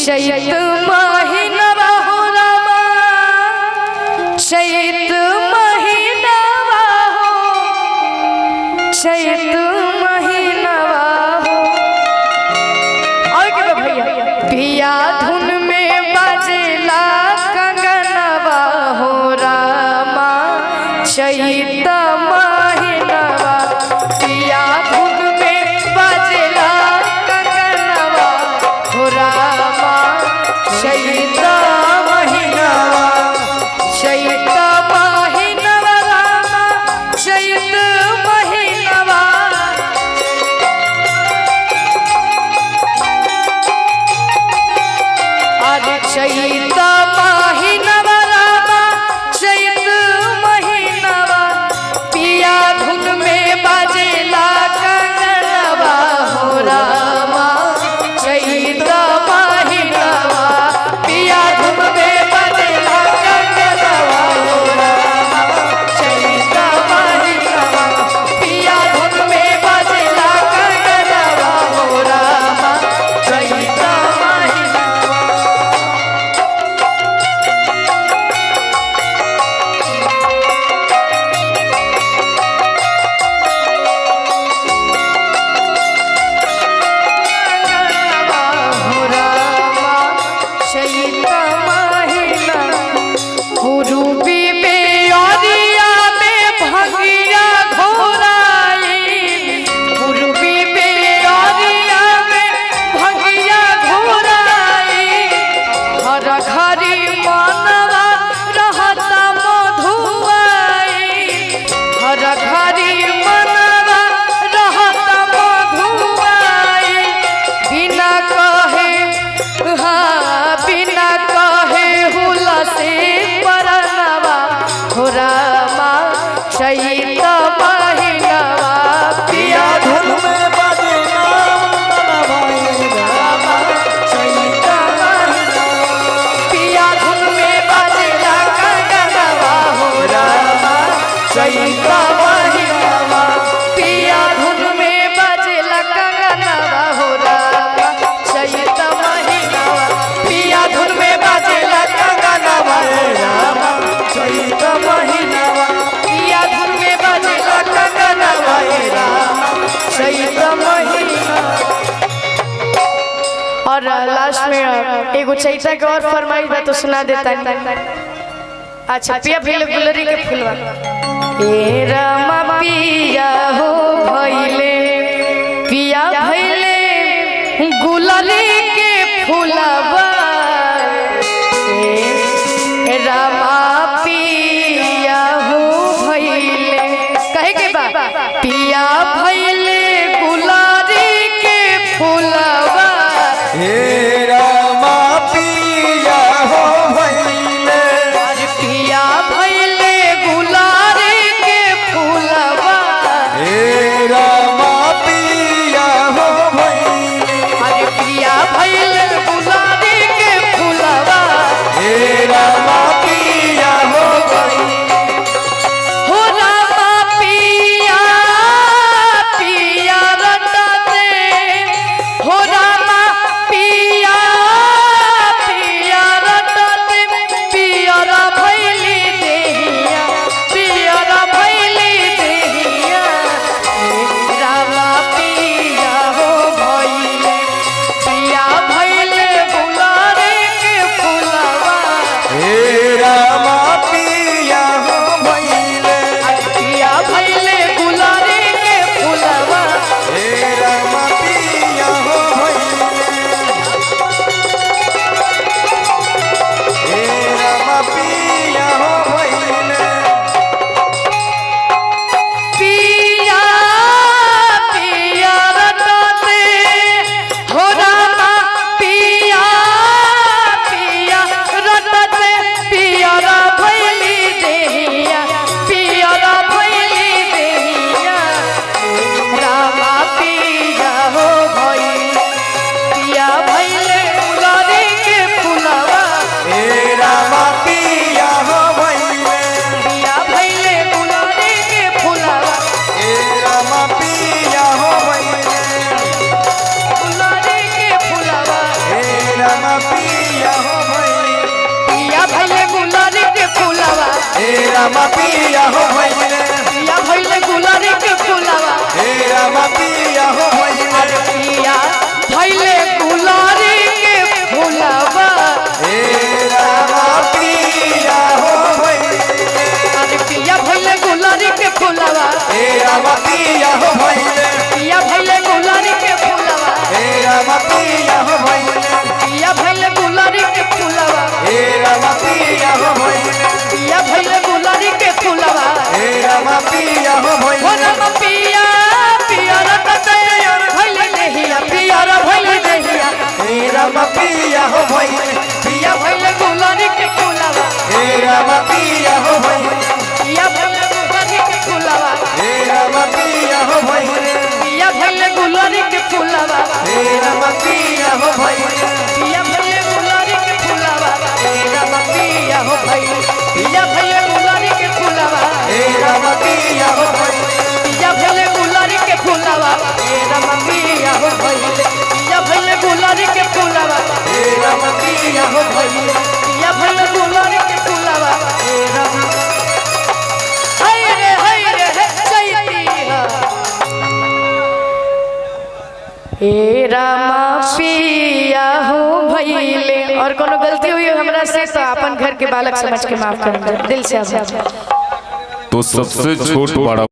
चैत महीनवा हो रामा चैत महीनवा हो चैत महीनवा हो। और क्या भैया पिया धुन में बजला कंगनवा हो रामा चैत महीनवा पिया धुन में बजला कंगनवा हो रामा चैत महीनवा चैत महीनवा रामा चैत महीनवा। अरे चैत महीनवा रामा चैत महीनवा पिया धुन में बजेला कंगनवा हो रामा चैत महीनवा पिया धुन में बजेला कंगनवा हो रामा चैत महीनवा पिया धुन में बजेला कंगनवा हो रामा चैत महीनवा। और लास्ट में एगो चैता के और फरमाइश बा तो सुना देता है। अच्छा पिया भइले गुलरी के फूलवा ए रामा पिया हो भइले पिया भइले गुलरी के फूलवा ए रामा पिया हो भइले कहे के बा पिया भइले गुलरी के फूलवा हे रामा पिया हो भइले पिया भइले गुलारी के फूलवा हे रामा पिया हो भइले अरे पिया भइले गुलारी के फूलवा हे रामा पिया हो भइले हो रामा पिया हे राम पिया हो भइले पिया भइले गुलरी के फुलवा हे राम पिया हो भइले पिया भइले गुलरी के फुलवा हे राम पिया हो भइले अरे पिया भइले गुलरी के फुलवा हे राम पिया हो भइले पिया भइले गुलरी के फुलवा हे राम पिया हो भइले पिया भइले गुलरी के फुलवा हे राम पिया हो भइले पिया भइले गुलरी के फुलवा हे राम पिया हो हो भइले राम पिया पिया रतया भइले देहिया पिया र भइले देहिया हे राम पिया हो भइले पिया भइले गुलरी के फुलवा हे राम पिया हो भइले पिया भइले गुलरी के फुलवा हे राम पिया हो भइले पिया भइले गुलरी के फुलवा हे राम पिया हो भइले पिया भइले गुलरी के फुलवा हे राम पिया हो भइले पिया भइले गुलरी के फुलवा हे राम पिया हो भइले पिया भइले गुलरी के फुलवा हे राम पिया हो भइले पिया भइले गुलरी के फुलवा हे राम पिया हो भइले पिया भइले गुलरी के फुलवा हे राम हाय रे चैती हे राम पिया हो भइले। और कोनो गलती हुई हो हमरा से तो अपन घर के बालक समझ के माफ कर दिल से। तो सबसे छोट बड़ा